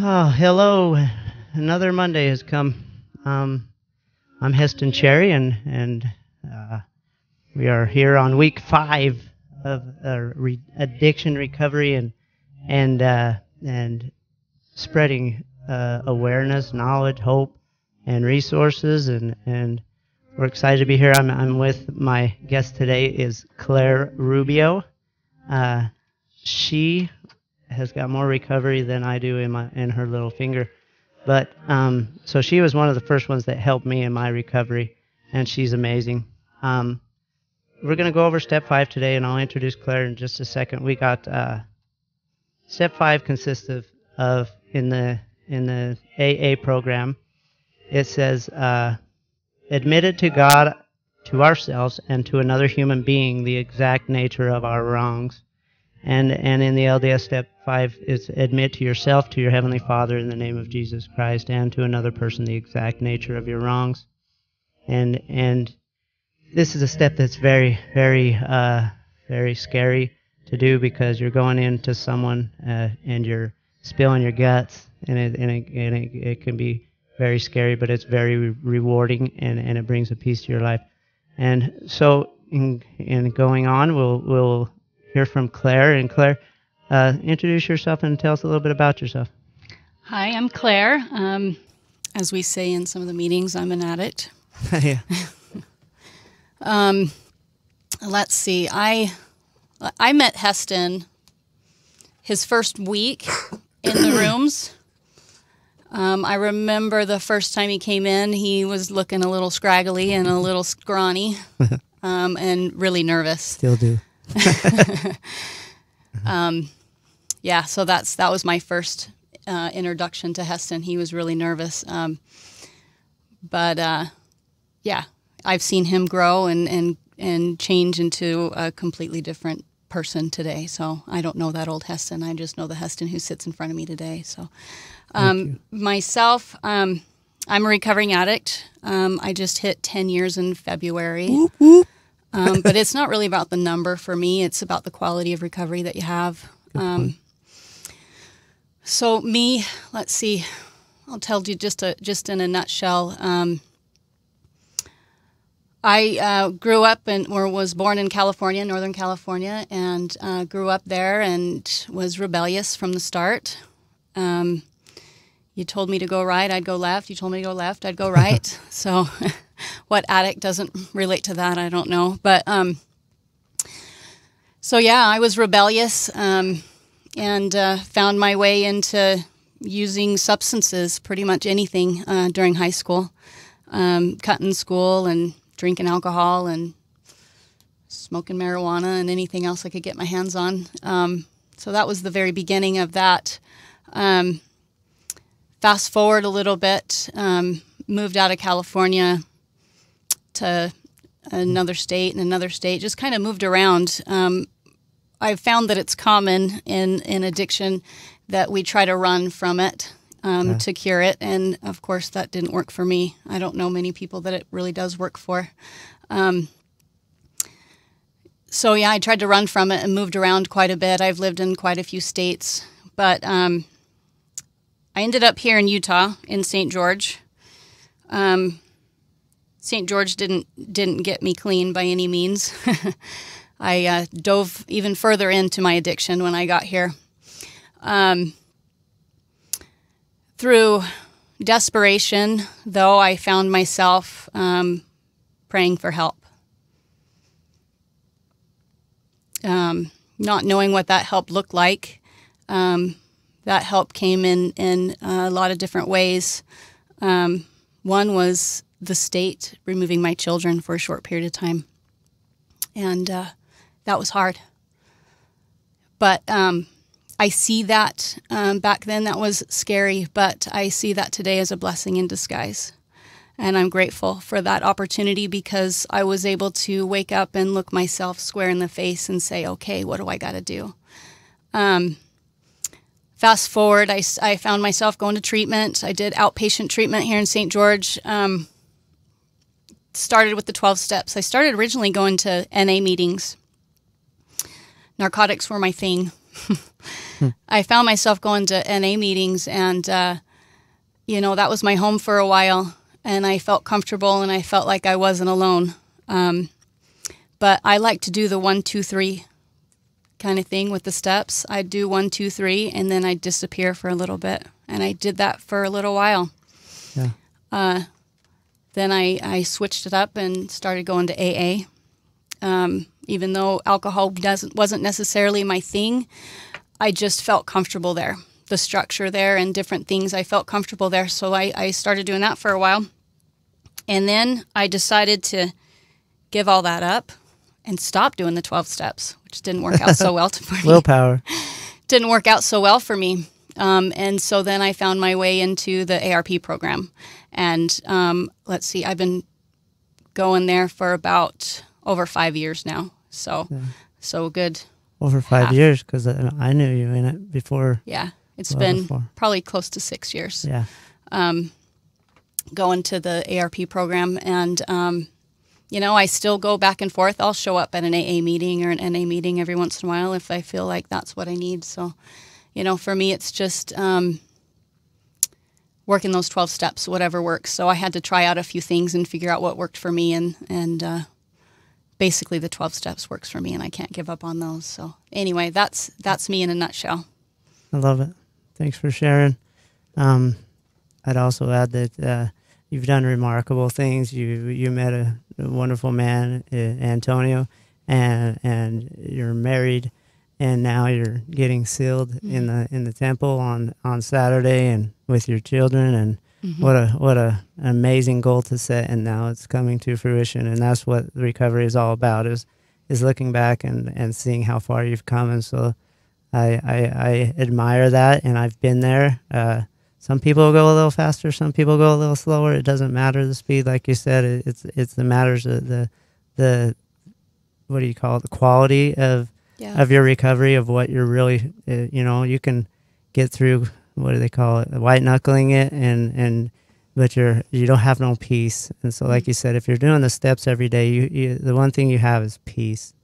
Oh, hello. Another Monday has come. I'm Heston Cherry, and we are here on week 5 of addiction recovery and spreading awareness, knowledge, hope, and resources. And we're excited to be here. I'm with my guest today is Claire Rubio. She has got more recovery than I do in her little finger. But so she was one of the first ones that helped me in my recovery, and she's amazing. We're going to go over step 5 today, and I'll introduce Claire in just a second. We got step 5 consists of in the AA program. It says admitted to God, to ourselves, and to another human being the exact nature of our wrongs. And in the LDS step 5, it's admit to yourself, to your Heavenly Father, in the name of Jesus Christ, and to another person the exact nature of your wrongs. And this is a step that's very, very, very scary to do, because you're going into someone and you're spilling your guts, and it can be very scary, but it's very rewarding, and it brings a peace to your life. And so in going on, we'll hear from Claire. And Claire, introduce yourself and tell us a little bit about yourself. Hi, I'm Claire. As we say in some of the meetings, I'm an addict. Yeah. Let's see. I met Heston his first week in the rooms. I remember the first time he came in, he was looking a little scraggly and a little scrawny, and really nervous. Still do. Yeah, so that was my first introduction to Heston. He was really nervous, but yeah, I've seen him grow and change into a completely different person today. So I don't know that old Heston. I just know the Heston who sits in front of me today. So myself, I'm a recovering addict. I just hit 10 years in February. Whoop, whoop. But it's not really about the number for me. It's about the quality of recovery that you have. So me, let's see, I'll tell you just in a nutshell. I grew up was born in California, Northern California, and grew up there and was rebellious from the start. You told me to go right, I'd go left. You told me to go left, I'd go right. So what addict doesn't relate to that, I don't know. But so yeah, I was rebellious and found my way into using substances, pretty much anything during high school, cutting school and drinking alcohol and smoking marijuana and anything else I could get my hands on. So that was the very beginning of that. Fast forward a little bit, moved out of California to another state, just kind of moved around. I've found that it's common in addiction that we try to run from it to cure it, and of course that didn't work for me. I don't know many people that it really does work for. So yeah, I tried to run from it and moved around quite a bit. I've lived in quite a few states, but I ended up here in Utah, in St. George. St. George didn't get me clean by any means. I dove even further into my addiction when I got here. Through desperation, though, I found myself praying for help. Not knowing what that help looked like. That help came in a lot of different ways. One was the state removing my children for a short period of time. And that was hard. But I see that back then that was scary, but I see that today as a blessing in disguise. And I'm grateful for that opportunity, because I was able to wake up and look myself square in the face and say, okay, what do I got to do? Fast forward, I found myself going to treatment. I did outpatient treatment here in St. George. Started with the 12 steps. I started originally going to NA meetings. Narcotics were my thing. I found myself going to NA meetings, and you know, that was my home for a while, and I felt comfortable, and I felt like I wasn't alone. But I like to do the 1, 2, 3 kind of thing with the steps. I'd do 1, 2, 3, and then I'd disappear for a little bit, and I did that for a little while. Yeah. Then I switched it up and started going to AA. Even though alcohol wasn't necessarily my thing, I just felt comfortable there. The structure there and different things, I felt comfortable there. So I started doing that for a while. And then I decided to give all that up and stop doing the 12 steps, which didn't work out so well for me. Willpower. Didn't work out so well for me. And so then I found my way into the ARP program. And let's see, I've been going there for about over 5 years now. So, so good. Over 5 years, because I knew you in it before. Yeah, it's been probably close to 6 years. Yeah. Going to the ARP program, and you know, I still go back and forth. I'll show up at an AA meeting or an NA meeting every once in a while if I feel like that's what I need. So, you know, for me, it's just working those 12 steps, whatever works. So I had to try out a few things and figure out what worked for me, and basically the 12 steps works for me, and I can't give up on those. So anyway, that's me in a nutshell. I love it. Thanks for sharing. I'd also add that you've done remarkable things. You met a wonderful man, Antonio, and you're married, and now you're getting sealed in the temple on Saturday, and with your children, and what a amazing goal to set, and now it's coming to fruition, and that's what recovery is all about, is looking back and seeing how far you've come. And so I admire that, and I've been there. Some people go a little faster, some people go a little slower. It doesn't matter the speed, like you said. It's the matters of the what do you call it? The quality of your recovery, of what you're really, you know, you can get through, what do they call it? White knuckling it, but you don't have no peace. And so, like you said, if you're doing the steps every day, you the one thing you have is peace.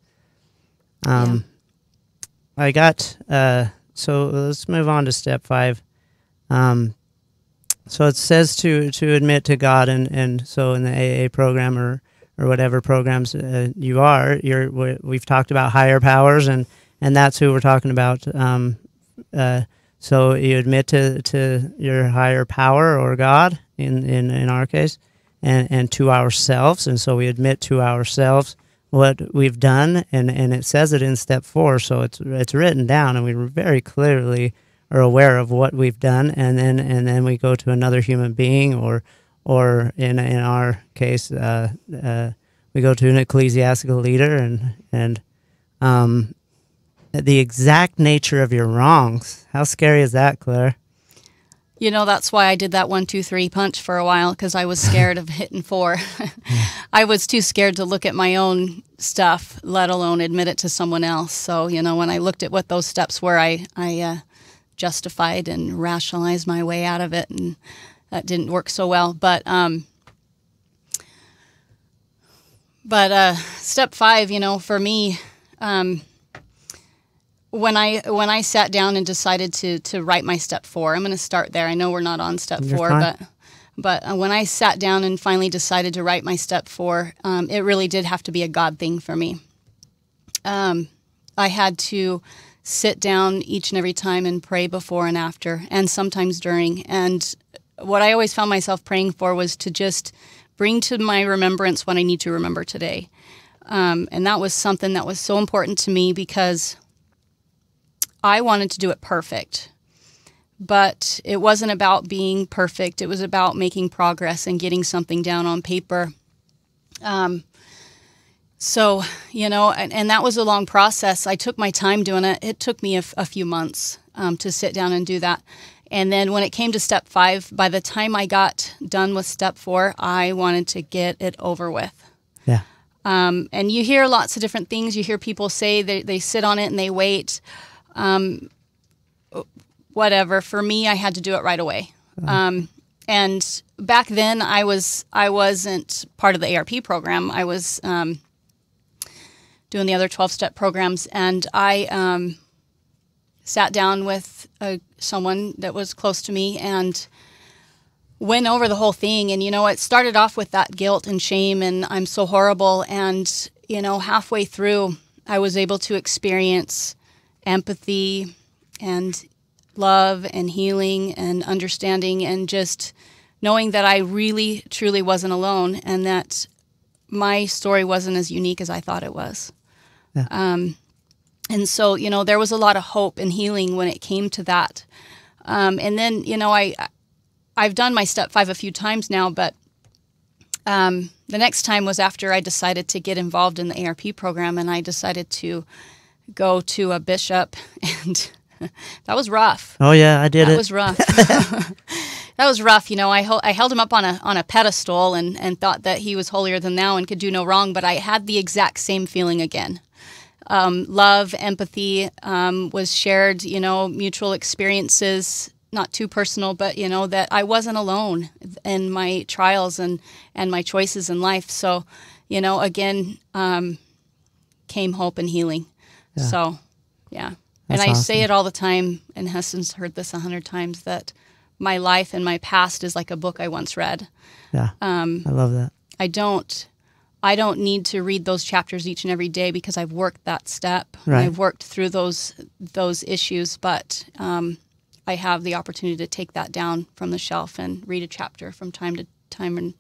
I got so let's move on to step 5. So it says to admit to God, and so in the AA program or whatever programs we've talked about higher powers, and that's who we're talking about. So you admit to your higher power, or God in our case, and to ourselves. And so we admit to ourselves what we've done, and it says it in step 4. So it's written down, and we very clearly are aware of what we've done, and then we go to another human being, or in our case, we go to an ecclesiastical leader, and the exact nature of your wrongs. How scary is that, Claire? You know, that's why I did that 1, 2, 3 punch for a while, because I was scared of hitting 4. I was too scared to look at my own stuff, let alone admit it to someone else. So, you know, when I looked at what those steps were, I justified and rationalized my way out of it, and that didn't work so well. But step 5, you know, for me, when I sat down and decided to write my step 4, I'm going to start there. I know we're not on step 4, but when I sat down and finally decided to write my step 4, it really did have to be a God thing for me. I had to sit down each and every time and pray before and after, and sometimes during. And what I always found myself praying for was to just bring to my remembrance what I need to remember today. And that was something that was so important to me, because I wanted to do it perfect. But it wasn't about being perfect. It was about making progress and getting something down on paper. So, you know, and that was a long process. I took my time doing it. It took me a few months to sit down and do that. And then when it came to step 5, by the time I got done with step 4, I wanted to get it over with. Yeah. And you hear lots of different things. You hear people say they sit on it and they wait. Whatever. For me, I had to do it right away. And back then, I wasn't part of the ARP program. I was doing the other 12-step programs, and I sat down with someone that was close to me and went over the whole thing. And, it started off with that guilt and shame and I'm so horrible. And, halfway through, I was able to experience empathy and love and healing and understanding and just knowing that I really, truly wasn't alone and that my story wasn't as unique as I thought it was. Yeah. And so, there was a lot of hope and healing when it came to that. And then, I've done my step 5 a few times now, but the next time was after I decided to get involved in the ARP program, and I decided to go to a bishop, and that was rough. Oh yeah, I did it. That was rough. That was rough. I held him up on a pedestal and thought that he was holier than thou and could do no wrong, but I had the exact same feeling again. Love, empathy was shared, mutual experiences, not too personal, but, that I wasn't alone in my trials and my choices in life. So, again, came hope and healing. Yeah. So, yeah. That's and I awesome. say it all the time, and Heston's heard this 100 times, that my life and my past is like a book I once read. Yeah, I love that. I don't need to read those chapters each and every day because I've worked that step. Right. I've worked through those issues, but I have the opportunity to take that down from the shelf and read a chapter from time to time and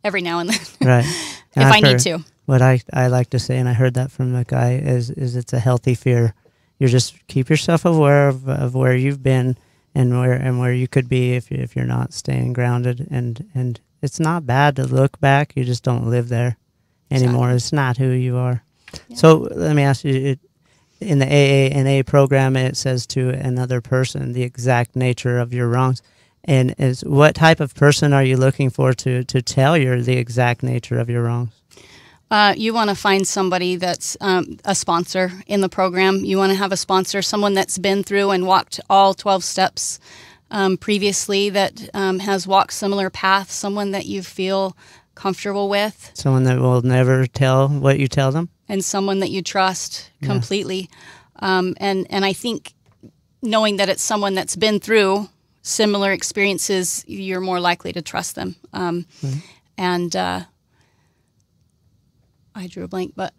every now and then. Right. if And I I've need heard- to. What I like to say, and I heard that from the guy, is it's a healthy fear. You just keep yourself aware of where you've been and where you could be if you're not staying grounded. And it's not bad to look back. You just don't live there anymore. Exactly. It's not who you are. Yeah. So let me ask you, in the AA program, it says to another person the exact nature of your wrongs. And what type of person are you looking for to tell you the exact nature of your wrongs? You want to find somebody that's a sponsor in the program. You want to have a sponsor, someone that's been through and walked all 12 steps previously, that has walked similar paths, someone that you feel comfortable with. Someone that will never tell what you tell them? And someone that you trust completely. And I think knowing that it's someone that's been through similar experiences, you're more likely to trust them. And I drew a blank, but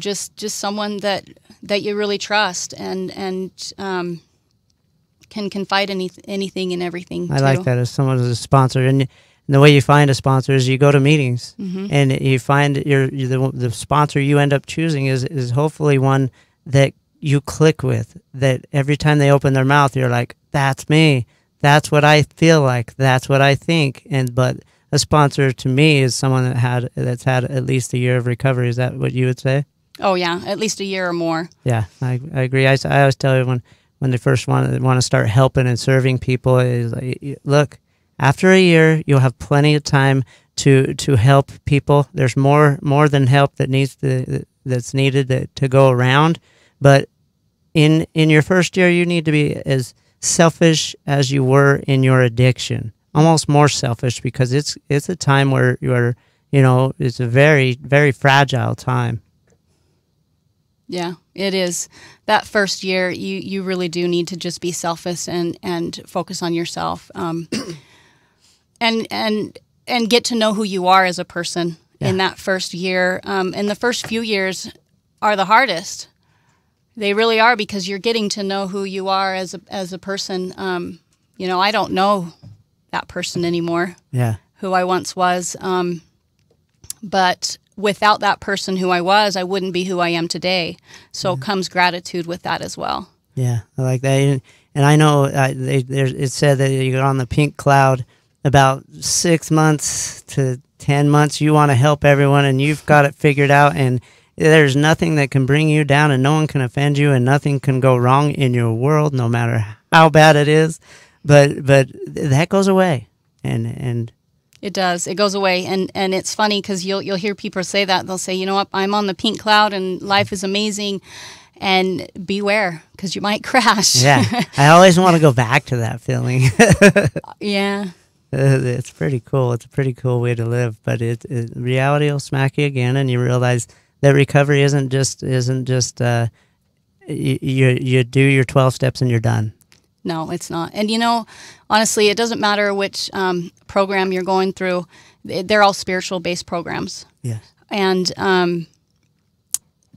just someone that you really trust and can confide anything and everything. I like that, as someone as a sponsor. And the way you find a sponsor is you go to meetings, and you find the sponsor you end up choosing is hopefully one that you click with, that every time they open their mouth, you're like, that's me. That's what I feel like. That's what I think. But a sponsor to me is someone that's had at least a year of recovery. Is that what you would say? Oh yeah, at least a year or more. Yeah, I agree. I always tell you when they first want to start helping and serving people, is like, look, after a year you'll have plenty of time to help people. There's more than help that's needed to go around. But in your first year, you need to be as selfish as you were in your addiction. Almost more selfish, because it's a time where you're, it's a very, very fragile time. Yeah, it is. That first year, you really do need to just be selfish and focus on yourself, and get to know who you are as a person in that first year. And the first few years are the hardest. They really are, because you're getting to know who you are as a person. I don't know that person anymore. Yeah. Who I once was. But without that person who I was, I wouldn't be who I am today. So comes gratitude with that as well. Yeah, I like that. And I know it said that you got on the pink cloud about 6 months to 10 months. You want to help everyone, and you've got it figured out. And there's nothing that can bring you down, and no one can offend you, and nothing can go wrong in your world, no matter how bad it is. But that goes away, and it does. It goes away, and it's funny because you'll hear people say that. They'll say, you know what, I'm on the pink cloud and life is amazing, and beware, because you might crash. Yeah, I always want to go back to that feeling. Yeah, it's pretty cool. It's a pretty cool way to live, but reality will smack you again, and you realize that recovery isn't just you do your 12 steps and you're done. No, it's not. And, honestly, it doesn't matter which program you're going through. They're all spiritual-based programs. Yes. And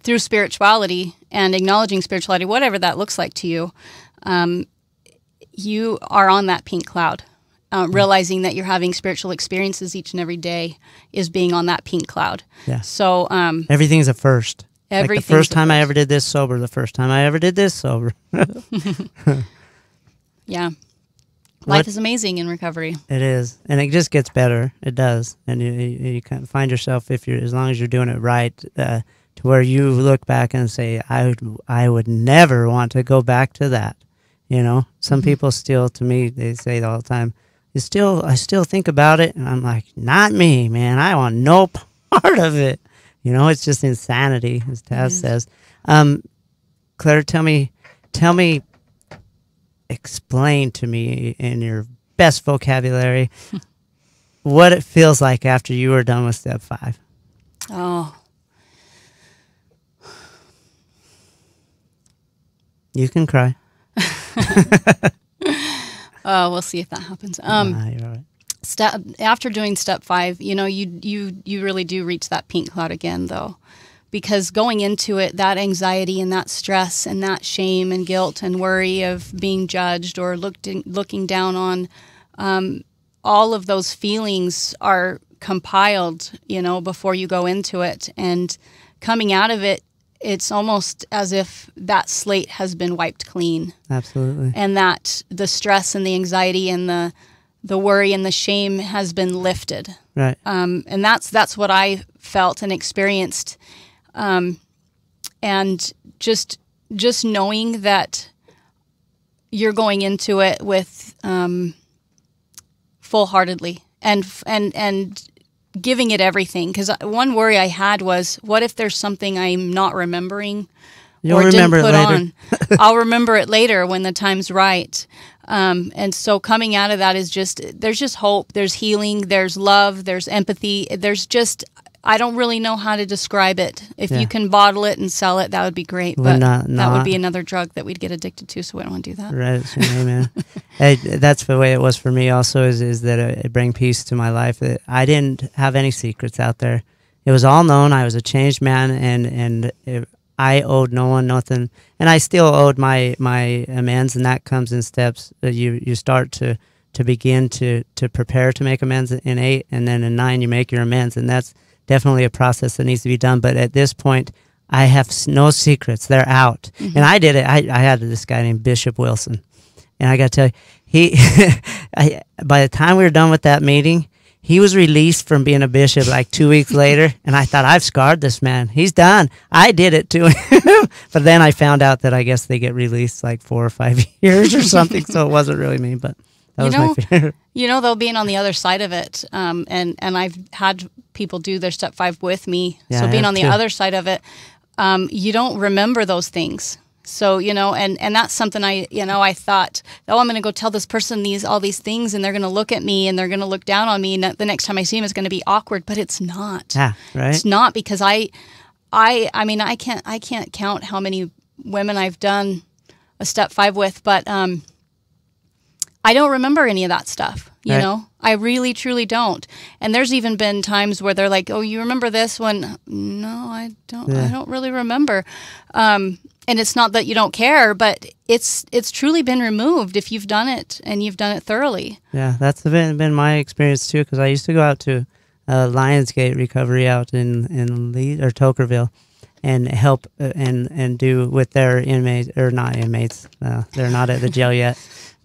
through spirituality and acknowledging spirituality, whatever that looks like to you, you are on that pink cloud. Realizing that you're having spiritual experiences each and every day is being on that pink cloud. Yeah. So everything's a first. Everything. Like the first time I ever did this sober. The first time I ever did this sober. Yeah. Life is amazing in recovery. It is, and it just gets better. It does, and you kind of find yourself, if you're, as long as you're doing it right, to where you look back and say, I would never want to go back to that. Some people still, to me, they say it all the time. I still think about it, and I'm like, not me, man. I want no part of it. It's just insanity, as Taz says. Claire, tell me. Explain to me in your best vocabulary what it feels like after you were done with step 5. Oh. You can cry. We'll see if that happens. You're all right. After doing step 5, you really do reach that pink cloud again, though. Because going into it, that anxiety and that stress and that shame and guilt and worry of being judged or looking down on, all of those feelings are compiled, before you go into it. And coming out of it, it's almost as if that slate has been wiped clean. Absolutely. And that the stress and the anxiety and the worry and the shame has been lifted. Right. And that's what I felt and experienced. And just knowing that you're going into it with full-heartedly and giving it everything. Because one worry I had was, what if there's something I'm not remembering You'll or remember didn't put it later. on? I'll remember it later when the time's right. And so coming out of that is there's just hope, there's healing, there's love, there's empathy, there's just... I don't really know how to describe it. If you can bottle it and sell it, that would be great. But that would be another drug that we'd get addicted to, so we don't want to do that. Right, amen. That's the way it was for me also, is that it bring peace to my life. I didn't have any secrets out there. It was all known. I was a changed man, and I owed no one nothing. And I still owed my amends, and that comes in steps. You start to begin to prepare to make amends in 8, and then in 9 you make your amends, and that's definitely a process that needs to be done. But at this point, I have no secrets. They're out. Mm-hmm. And I did it. I had this guy named Bishop Wilson. And I got to tell you, by the time we were done with that meeting, he was released from being a bishop like 2 weeks later. And I thought, I've scarred this man. He's done. I did it to him. But then I found out that I guess they get released like 4 or 5 years or something. So it wasn't really me, but that was my fear. Though, being on the other side of it, and I've had people do their step 5 with me. Yeah, so being on the other side of it, you don't remember those things. So, and that's something I thought, I'm going to go tell this person all these things, and they're going to look at me and they're going to look down on me. And the next time I see them, it's going to be awkward, but it's not. Yeah, right. It's not, because I can't count how many women I've done a step 5 with, but, I don't remember any of that stuff, you know? I really, truly don't. And there's even been times where they're like, oh, you remember this one? No, I don't. Yeah. I don't really remember. And it's not that you don't care, but it's truly been removed if you've done it and you've done it thoroughly. Yeah, that's been my experience too, because I used to go out to Lionsgate Recovery out in Lee or Tokerville and help and do with their inmates, or not inmates. They're not at the jail yet.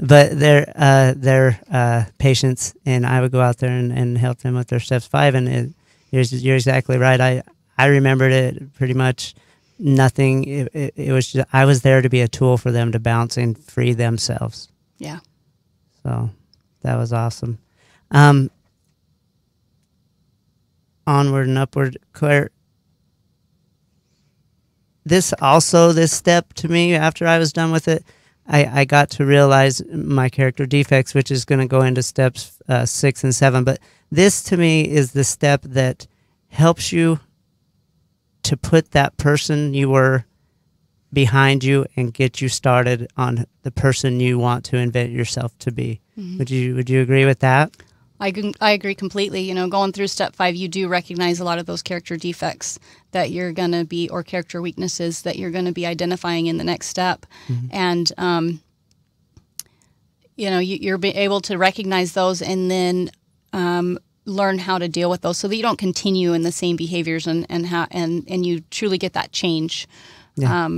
But they're patients, and I would go out there and help them with their steps 5. And you're exactly right. I remembered it pretty much nothing. It was just, I was there to be a tool for them to bounce and free themselves. Yeah. So that was awesome. Onward and upward, Claire. This step to me, after I was done with it, I got to realize my character defects, which is going to go into steps 6 and 7. But this, to me, is the step that helps you to put that person you were behind you and get you started on the person you want to invent yourself to be. Would you agree with that? I agree completely. You know, going through step 5, you do recognize a lot of those character defects that you're going to be, or character weaknesses that you're going to be identifying in the next step. And, you know, you're able to recognize those and then learn how to deal with those so that you don't continue in the same behaviors and you truly get that change. Yeah.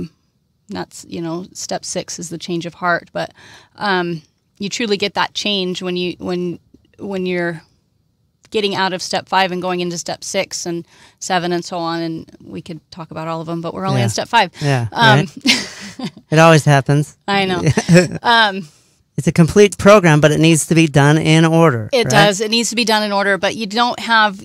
That's, you know, step 6 is the change of heart, but you truly get that change when you're getting out of step 5 and going into step 6 and 7 and so on. And we could talk about all of them, but we're only in step 5. Yeah. Right. It always happens. I know. It's a complete program, but it needs to be done in order. It does. It needs to be done in order, but you don't have,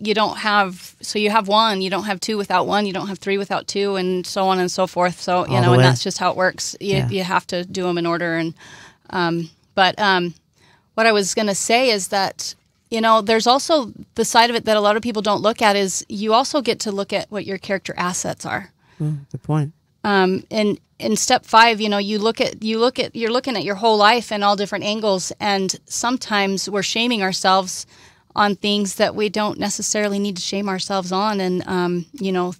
so you have 1, you don't have 2 without 1, you don't have 3 without 2, and so on and so forth. So, you know, and that's just how it works. You have to do them in order. And, but what I was going to say is that, you know, there's also the side of it that a lot of people don't look at is you also get to look at what your character assets are. Good point. And in step 5, you know, you're looking at your whole life in all different angles, and sometimes we're shaming ourselves on things that we don't necessarily need to shame ourselves on, and you know,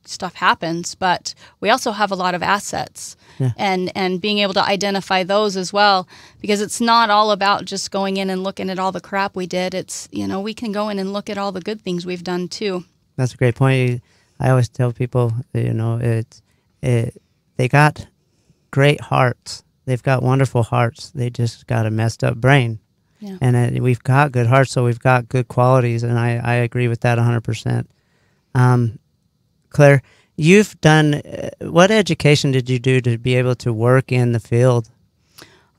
stuff happens, but we also have a lot of assets. And being able to identify those as well, because it's not all about just going in and looking at all the crap we did. It's, you know, we can go in and look at all the good things we've done too. That's a great point. I always tell people, you know, they got great hearts. They've got wonderful hearts. They just got a messed up brain. Yeah. And we've got good hearts, so we've got good qualities, and I agree with that 100%. Claire, you've done, what education did you do to be able to work in the field?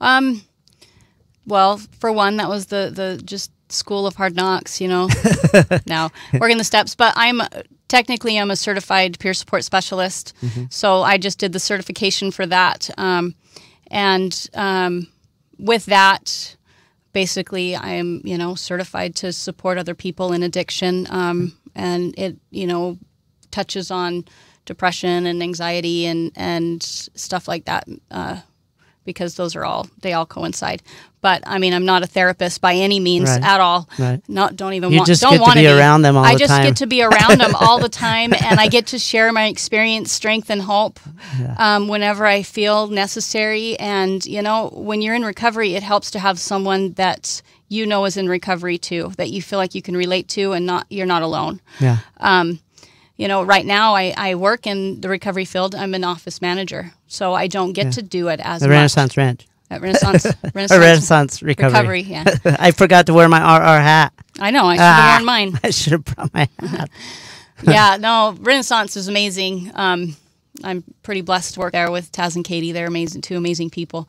Well, for one, that was the just school of hard knocks, you know. Now, working the steps, but I'm a certified peer support specialist. So I just did the certification for that. And with that, basically I am, you know, certified to support other people in addiction. And it, you know, touches on depression and anxiety and stuff like that, because they all coincide. But I mean, I'm not a therapist by any means at all. Don't want to be around them all the time. I just get to be around them all the time, and I get to share my experience, strength, and hope whenever I feel necessary. And you know, when you're in recovery, it helps to have someone that you know is in recovery too, that you feel like you can relate to, and you're not alone. Yeah. You know, right now I work in the recovery field. I'm an office manager, so I don't get to do it as much. The Renaissance Ranch. At Renaissance Recovery. Yeah. I forgot to wear my RR hat. I know. I should have worn mine. I should have brought my hat. Yeah. No, Renaissance is amazing. I'm pretty blessed to work there with Taz and Katie. They're amazing, 2 amazing people.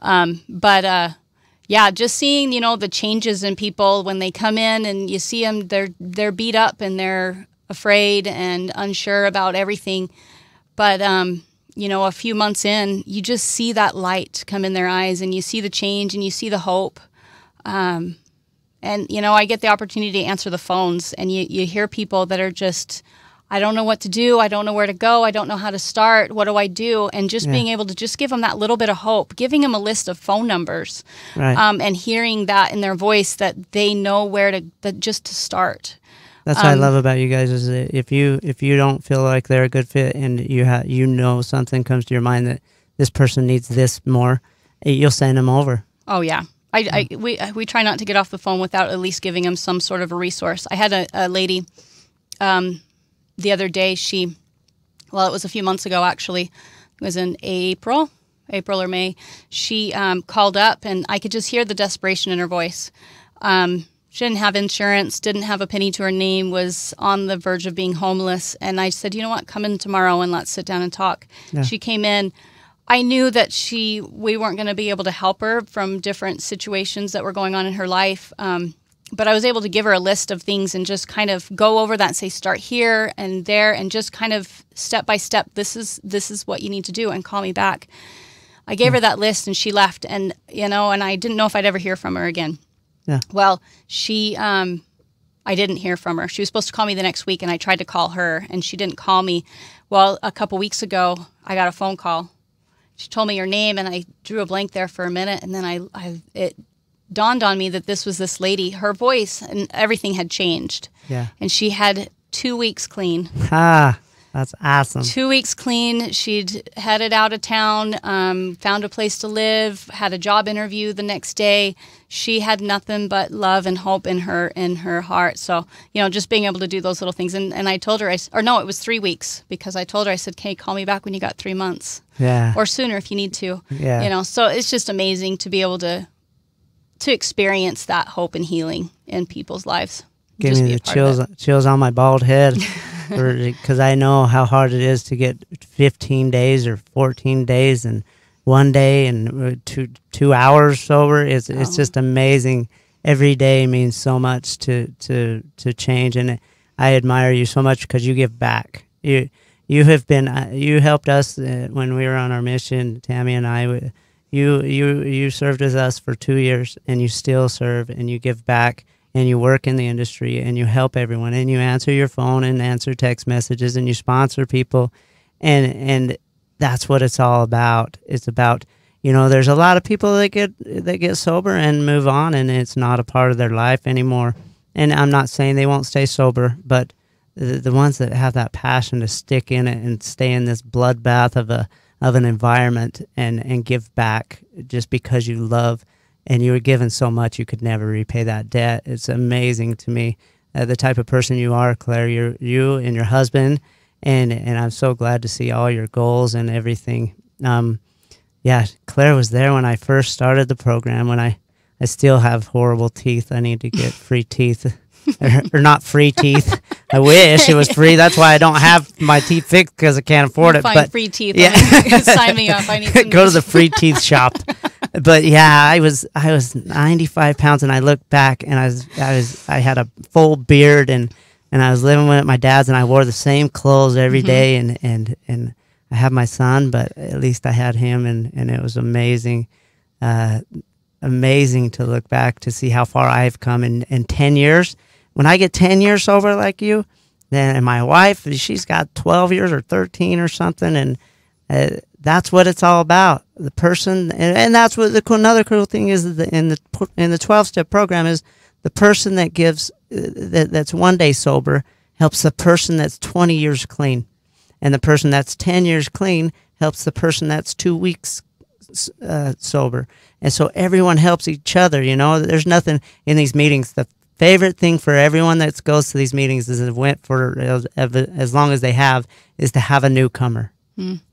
Yeah, just seeing, you know, the changes in people when they come in and you see them, they're beat up and they're afraid and unsure about everything. But, you know, a few months in, you just see that light come in their eyes, and you see the change and you see the hope. And, you know, I get the opportunity to answer the phones, and you hear people that are just, I don't know what to do. I don't know where to go. I don't know how to start. What do I do? And just being able to just give them that little bit of hope, giving them a list of phone numbers, and hearing that in their voice that they know just to start. That's what I love about you guys is that if you don't feel like they're a good fit, and you know something comes to your mind that this person needs this more, you'll send them over. Oh yeah. We try not to get off the phone without at least giving them some sort of a resource. I had a lady the other day. It was a few months ago actually. It was in April or May. She called up, and I could just hear the desperation in her voice. She didn't have insurance, didn't have a penny to her name, was on the verge of being homeless. And I said, you know what, come in tomorrow and let's sit down and talk. Yeah. She came in. I knew that we weren't going to be able to help her from different situations that were going on in her life. But I was able to give her a list of things and just kind of go over that and say, start here and there, and just kind of step by step, this is what you need to do, and call me back. I gave her that list, and she left, and, you know, and I didn't know if I'd ever hear from her again. Yeah. Well, she I didn't hear from her. She was supposed to call me the next week, and I tried to call her, and she didn't call me. Well, a couple weeks ago, I got a phone call. She told me her name, and I drew a blank there for a minute, and then it dawned on me that this was this lady. Her voice and everything had changed. Yeah. And she had 2 weeks clean. Ah, that's awesome. 2 weeks clean. She'd headed out of town, found a place to live, had a job interview the next day. She had nothing but love and hope in her heart. So, just being able to do those little things. And I told her, it was 3 weeks, because I told her, I said, "Okay, call me back when you got 3 months." Yeah. Or sooner if you need to. Yeah. So it's just amazing to be able to experience that hope and healing in people's lives. Give me the chills on my bald head, because I know how hard it is to get 15 days or 14 days and 1 day and 2 hours sober. It's just amazing. Every day means so much to change, and I admire you so much because you give back. You have been you helped us when we were on our mission, Tammy and I. You served with us for 2 years, and you still serve, and you give back. And you work in the industry, and you help everyone, and you answer your phone and answer text messages, and you sponsor people, and that's what it's all about. It's about, there's a lot of people that get sober and move on, and it's not a part of their life anymore. And I'm not saying they won't stay sober, but the ones that have that passion to stick in it and stay in this bloodbath of an environment and give back just because you love. And you were given so much, you could never repay that debt. It's amazing to me, the type of person you are, Claire. You and your husband, and I'm so glad to see all your goals and everything. Claire was there when I first started the program. When I still have horrible teeth. I need to get free teeth, or not free teeth. I wish it was free. That's why I don't have my teeth fixed, because I can't afford it. Find free teeth. Yeah. Sign me up. I need some go to the free teeth shop. But yeah, I was 95 pounds, and I looked back, and I had a full beard, and I was living with my dad's, and I wore the same clothes every day, and I have my son, but at least I had him, and it was amazing, amazing to look back to see how far I've come in 10 years. When I get 10 years sober like you, and my wife, she's got 12 years or 13 or something, and that's what it's all about. The person, and that's what another cool thing is in the 12-step program is the person that gives that's 1 day sober helps the person that's 20 years clean, and the person that's 10 years clean helps the person that's 2 weeks sober, and so everyone helps each other. There's nothing in these meetings. The favorite thing for everyone that goes to these meetings is went for as long as they have is to have a newcomer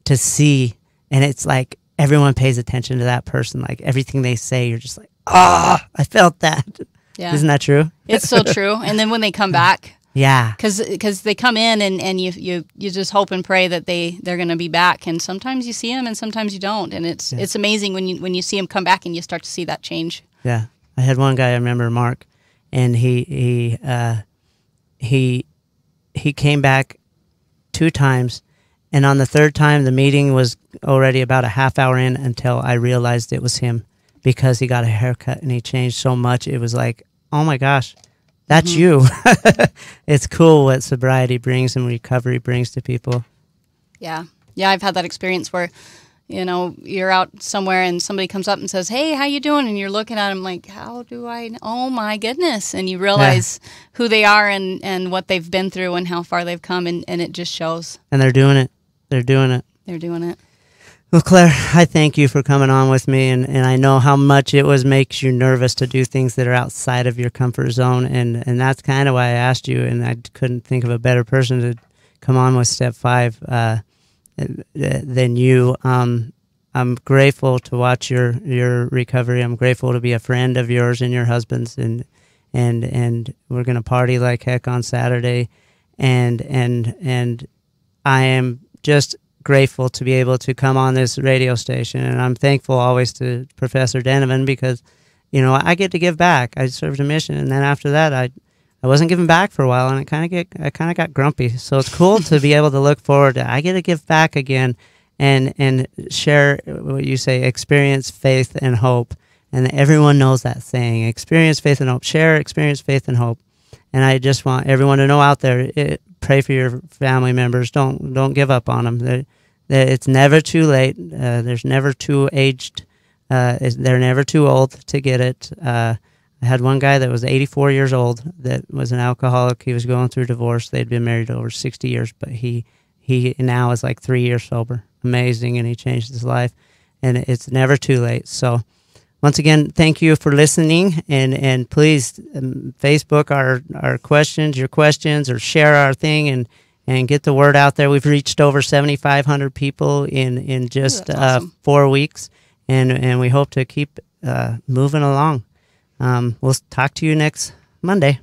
to see. And it's like everyone pays attention to that person. Like everything they say, you're just like, I felt that. Yeah. Isn't that true? It's so true. And then when they come back, yeah, because they come in and you just hope and pray that they're going to be back. And sometimes you see them, and sometimes you don't. And it's amazing when you see them come back and you start to see that change. Yeah, I had one guy, I remember, Mark, and he came back 2 times. And on the 3rd time, the meeting was already about a half hour in until I realized it was him, because he got a haircut and he changed so much. It was like, oh my gosh, that's you. It's cool what sobriety brings and recovery brings to people. Yeah. Yeah, I've had that experience where, you're out somewhere and somebody comes up and says, "Hey, how you doing?" And you're looking at them like, how do I, oh my goodness. And you realize who they are and what they've been through and how far they've come, and it just shows. And they're doing it. They're doing it. They're doing it. Well, Claire, I thank you for coming on with me, and I know how much it makes you nervous to do things that are outside of your comfort zone, and that's kind of why I asked you, and I couldn't think of a better person to come on with Step 5 than you. I'm grateful to watch your recovery. I'm grateful to be a friend of yours and your husband's, and we're gonna party like heck on Saturday, and I am just grateful to be able to come on this radio station, and I'm thankful always to Professor Donovan, because I get to give back. I served a mission, and then after that I wasn't giving back for a while, and I kind of got grumpy. So it's cool to be able to look forward to I get to give back again and share what you say, experience, faith, and hope. And everyone knows that saying, experience, faith, and hope. Share, experience, faith, and hope. And I just want everyone to know out there, pray for your family members. Don't give up on them. It's never too late. There's never too aged. They're never too old to get it. I had one guy that was 84 years old that was an alcoholic. He was going through divorce. They'd been married over 60 years, but he now is like 3 years sober. Amazing, and he changed his life. And it's never too late. So once again, thank you for listening, and please Facebook our questions, your questions, or share our thing and get the word out there. We've reached over 7,500 people in just awesome. 4 weeks, and we hope to keep moving along. We'll talk to you next Monday.